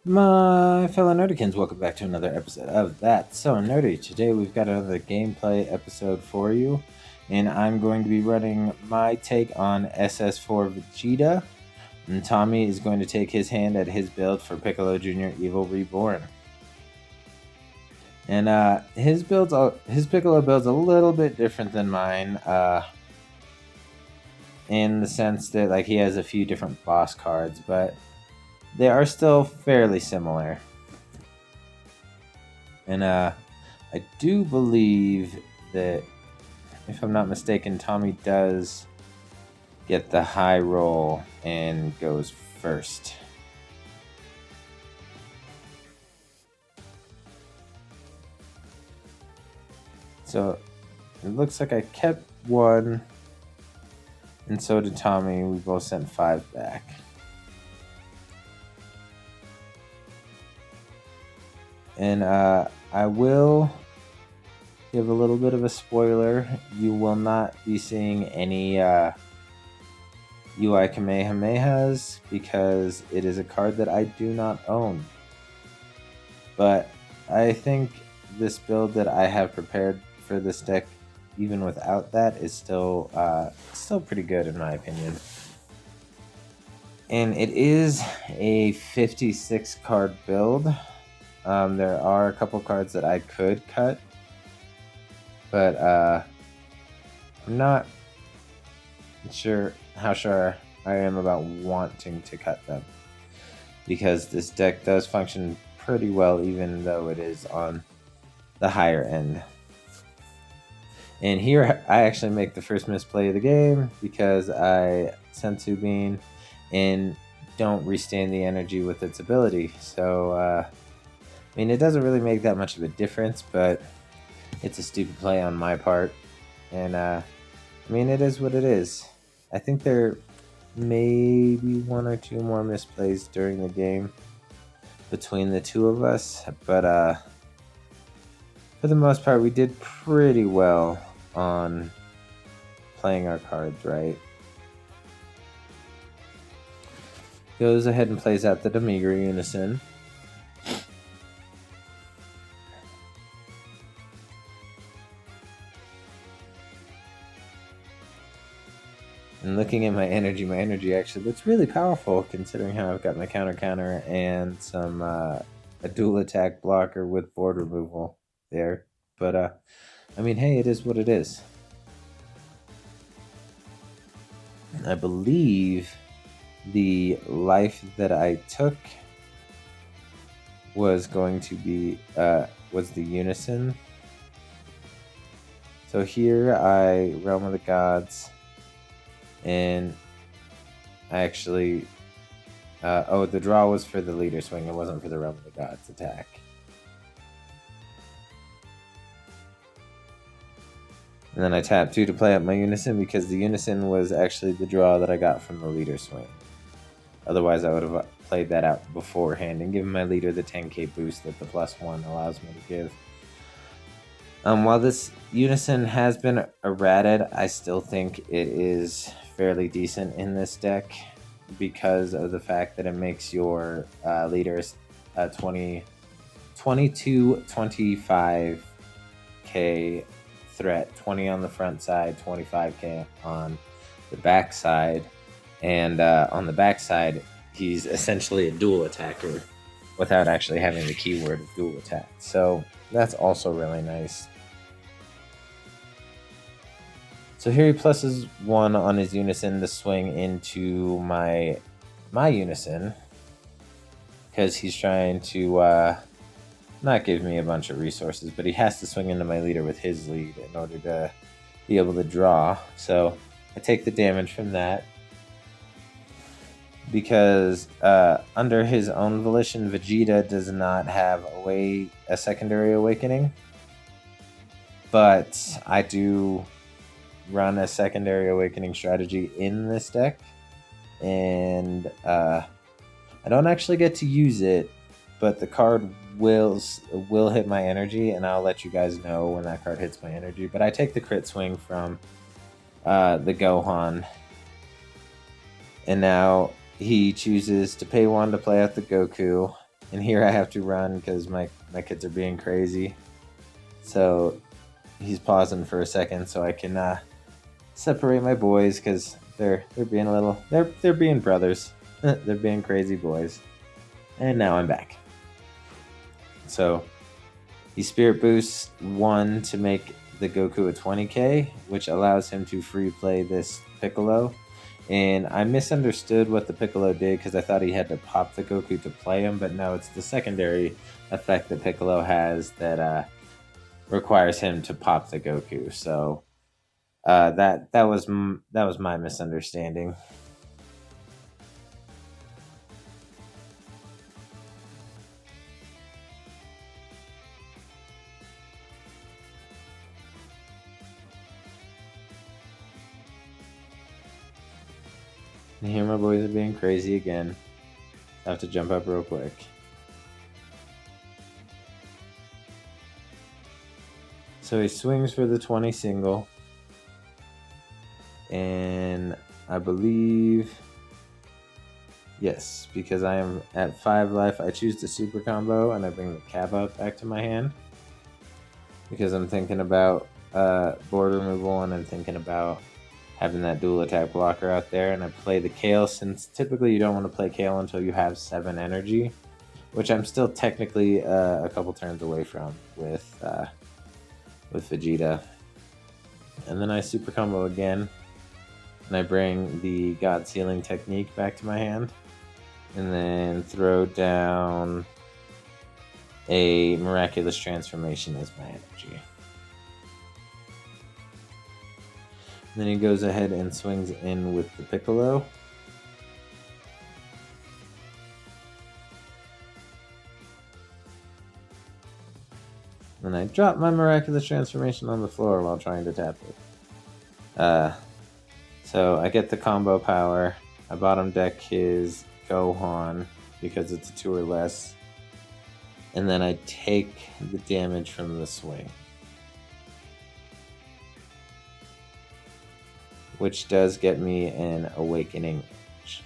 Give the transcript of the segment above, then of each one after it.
My fellow Nerdikins, welcome back to another episode of That So Nerdy. Today we've got another gameplay episode for you, and I'm going to be running my take on SS4 Vegeta, and Tommy is going to take his hand at his build for Piccolo Jr. Evil Reborn. And his Piccolo build's a little bit different than mine, in the sense that like he has a few different boss cards, but they are still fairly similar. And I do believe that, if I'm not mistaken, Tommy does get the high roll and goes first. So it looks like I kept one, and so did Tommy. We both sent 5 back. And I will give a little bit of a spoiler. You will not be seeing any UI Kamehamehas because it is a card that I do not own. But I think this build that I have prepared for this deck, even without that, is still pretty good in my opinion. And it is a 56 card build. There are a couple cards that I could cut, but I'm not sure how sure I am about wanting to cut them, because this deck does function pretty well even though it is on the higher end. And here I actually make the first misplay of the game because I Sensu Bean and don't restand the energy with its ability. So I mean, it doesn't really make that much of a difference, but it's a stupid play on my part. And I mean, it is what it is. I think there may be 1 or 2 more misplays during the game between the two of us, but for the most part, we did pretty well on playing our cards right. Goes ahead and plays out the Demigra Unison. And looking at my energy actually looks really powerful considering how I've got my counter and some a dual attack blocker with board removal there. But I mean, hey, it is what it is. I believe the life that I took was going to be was the Unison. So here I Realm of the Gods, and I actually the draw was for the leader swing. It wasn't for the Realm of the Gods attack. And then I tapped 2 to play up my Unison because the Unison was actually the draw that I got from the leader swing. Otherwise, I would have played that out beforehand and given my leader the 10k boost that the +1 allows me to give. While this Unison has been errated, I still think it is fairly decent in this deck because of the fact that it makes your leaders 25k threat, 20 on the front side, 25k on the back side, and on the back side he's essentially a dual attacker without actually having the keyword of dual attack, so that's also really nice. So here he pluses 1 on his Unison to swing into my Unison because he's trying to not give me a bunch of resources, but he has to swing into my leader with his lead in order to be able to draw. So I take the damage from that because under his own volition, Vegeta does not have a secondary awakening, but I do run a secondary awakening strategy in this deck, and I don't actually get to use it, but the card will hit my energy, and I'll let you guys know when that card hits my energy. But I take the crit swing from the Gohan, and now he chooses to pay 1 to play out the Goku, And here I have to run because my kids are being crazy. So he's pausing for a second so I can separate my boys because they're being a little they're being brothers. They're being crazy boys. And now I'm back. So he Spirit Boosts 1 to make the Goku a 20k, which allows him to free play this Piccolo. And I misunderstood what the Piccolo did because I thought he had to pop the Goku to play him, but no, it's the secondary effect that Piccolo has that requires him to pop the Goku. So that was my misunderstanding. And here my boys are being crazy again. I have to jump up real quick. So he swings for the 20 single. And I believe, yes, because I am at 5 life, I choose the super combo and I bring the Kappa back to my hand. Because I'm thinking about board removal and I'm thinking about having that dual attack blocker out there. And I play the Kale since typically you don't want to play Kale until you have 7 energy, which I'm still technically a couple turns away from with Vegeta. And then I super combo again. And I bring the God Sealing Technique back to my hand. And then throw down a Miraculous Transformation as my energy. And then he goes ahead and swings in with the Piccolo. And I drop my Miraculous Transformation on the floor while trying to tap it. So I get the combo power. I bottom deck his Gohan because it's a 2 or less. And then I take the damage from the swing. Which does get me an Awakening Edge.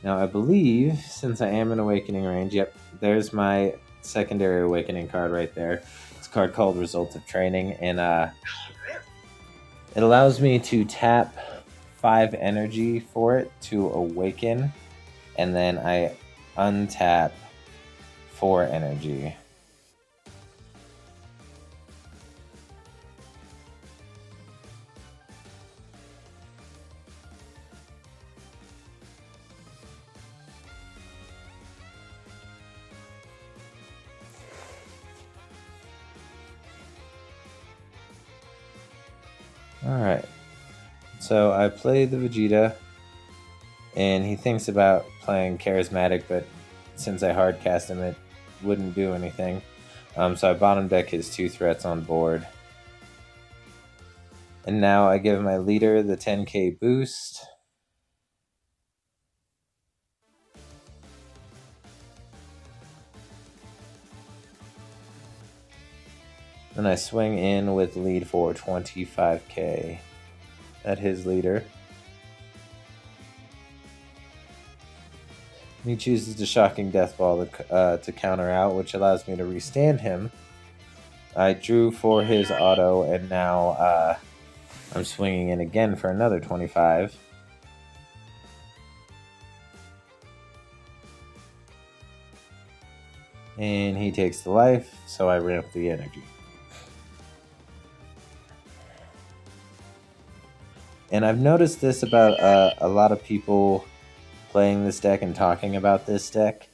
Now I believe, since I am in Awakening range, yep, there's my secondary Awakening card right there. It's a card called Result of Training, and it allows me to tap 5 energy for it to awaken, and then I untap 4 energy. Alright, so I play the Vegeta, and he thinks about playing Charismatic, but since I hard cast him, it wouldn't do anything. So I bottom deck his 2 threats on board. And now I give my leader the 10k boost. Then I swing in with lead for 25k at his leader. And he chooses the Shocking Death Ball to counter out, which allows me to restand him. I drew for his auto, and now I'm swinging in again for another 25. And he takes the life, so I ramp the energy. And I've noticed this about a lot of people playing this deck and talking about this deck,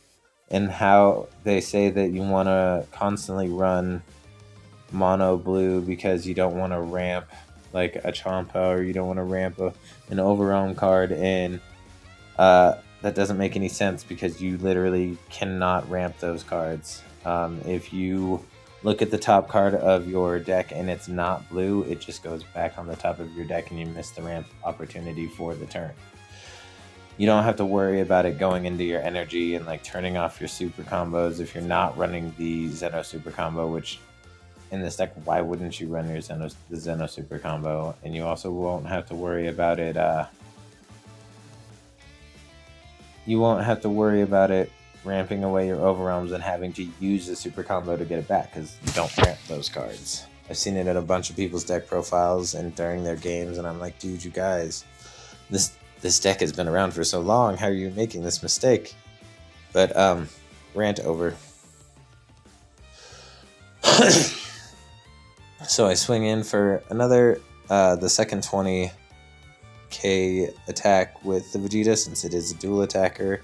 and how they say that you want to constantly run mono blue because you don't want to ramp like a Champa, or you don't want to ramp an Overwhelm card, and that doesn't make any sense because you literally cannot ramp those cards. If you look at the top card of your deck and it's not blue, it just goes back on the top of your deck and you miss the ramp opportunity for the turn. You don't have to worry about it going into your energy and like turning off your super combos if you're not running the Zeno super combo, which in this deck, why wouldn't you run your the Zeno super combo? And you also won't have to worry about it you won't have to worry about it ramping away your overwhelms and having to use the super combo to get it back, because you don't ramp those cards. I've seen it in a bunch of people's deck profiles and during their games, and I'm like, dude, you guys, this deck has been around for so long. How are you making this mistake? But rant over. So I swing in for another the second 20k attack with the Vegeta, since it is a dual attacker.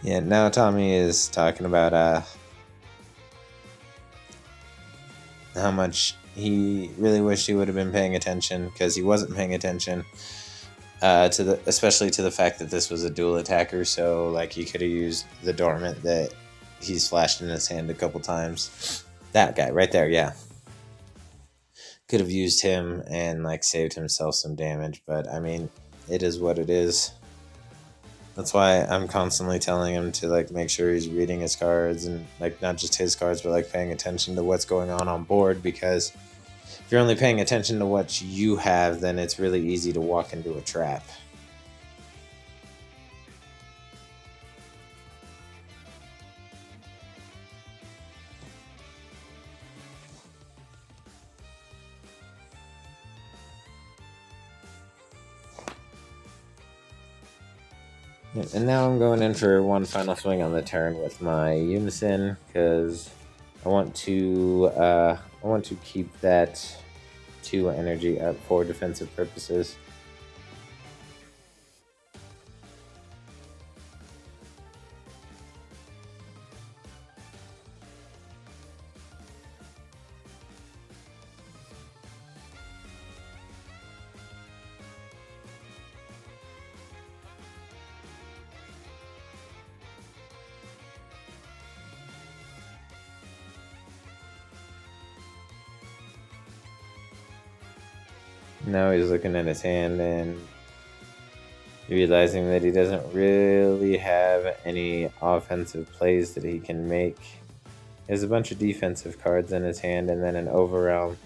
Yeah, now Tommy is talking about how much he really wished he would have been paying attention, because he wasn't paying attention especially to the fact that this was a dual attacker. So like he could have used the dormant that he's flashed in his hand a couple times. That guy right there, yeah. Could have used him and like saved himself some damage, but I mean, it is what it is. That's why I'm constantly telling him to like make sure he's reading his cards, and like not just his cards, but like paying attention to what's going on board, because if you're only paying attention to what you have, then it's really easy to walk into a trap. And now I'm going in for one final swing on the turn with my Unison, because I want to keep that 2 energy up for defensive purposes. Now he's looking at his hand and realizing that he doesn't really have any offensive plays that he can make. He has a bunch of defensive cards in his hand, and then an Overrealm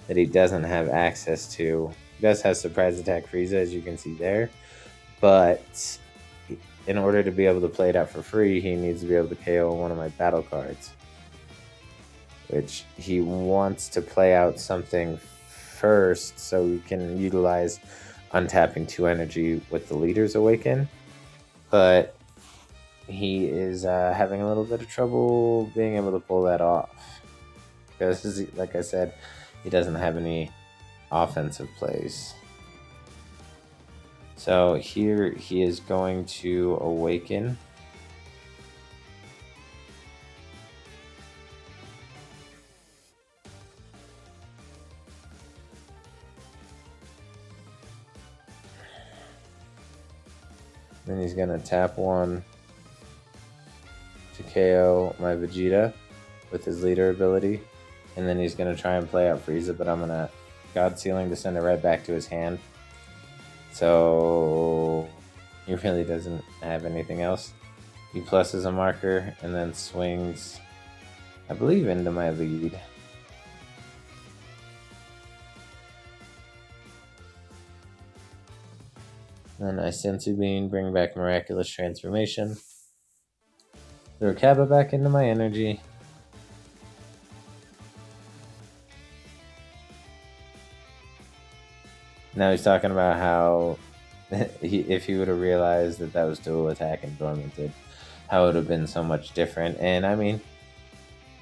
that he doesn't have access to. He does have Surprise Attack Frieza, as you can see there, but in order to be able to play it out for free, he needs to be able to KO one of my battle cards, which he wants to play out something first so we can utilize untapping 2 energy with the Leader's Awaken, but he is having a little bit of trouble being able to pull that off, because like I said, he doesn't have any offensive plays. So here he is going to awaken. Then he's going to tap 1 to KO my Vegeta with his leader ability. And then he's going to try and play out Frieza, but I'm going to God Sealing to send it right back to his hand. So he really doesn't have anything else. He pluses a marker and then swings, I believe, into my lead. Then I Senzu Bean, bring back Miraculous Transformation. Throw Kappa back into my energy. Now he's talking about how if he would have realized that was dual attack and dormanted, how it would have been so much different. And I mean,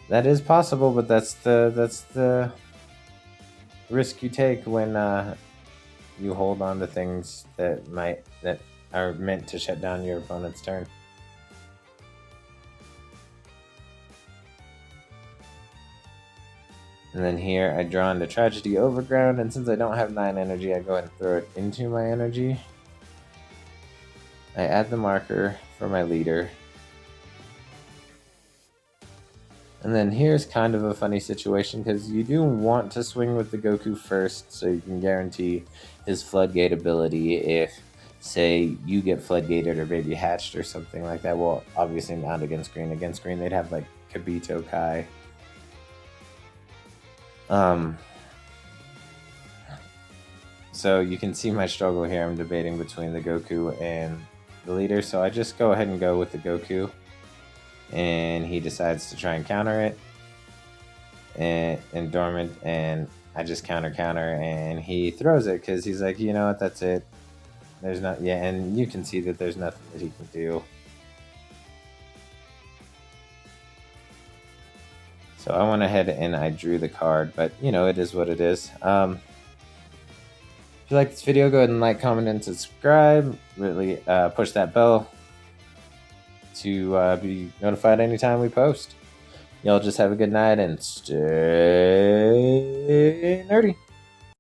that is possible, but that's the risk you take when you hold on to things that are meant to shut down your opponent's turn. And then here I draw into Tragedy Overground, and since I don't have 9 energy, I go ahead and throw it into my energy. I add the marker for my leader. And then here's kind of a funny situation, because you do want to swing with the Goku first so you can guarantee his Floodgate ability if, say, you get Floodgated or Baby Hatched or something like that. Well, obviously not against Green. Against Green, they'd have, like, Kabito Kai. So you can see my struggle here. I'm debating between the Goku and the leader, so I just go ahead and go with the Goku. And he decides to try and counter it. And dormant, and I just counter, and he throws it because he's like, you know what, that's it. There's not, yeah, and you can see that there's nothing that he can do. So I went ahead and I drew the card, but you know, it is what it is. If you like this video, go ahead and like, comment, and subscribe. Really push that bell to be notified anytime we post. Y'all just have a good night and stay nerdy.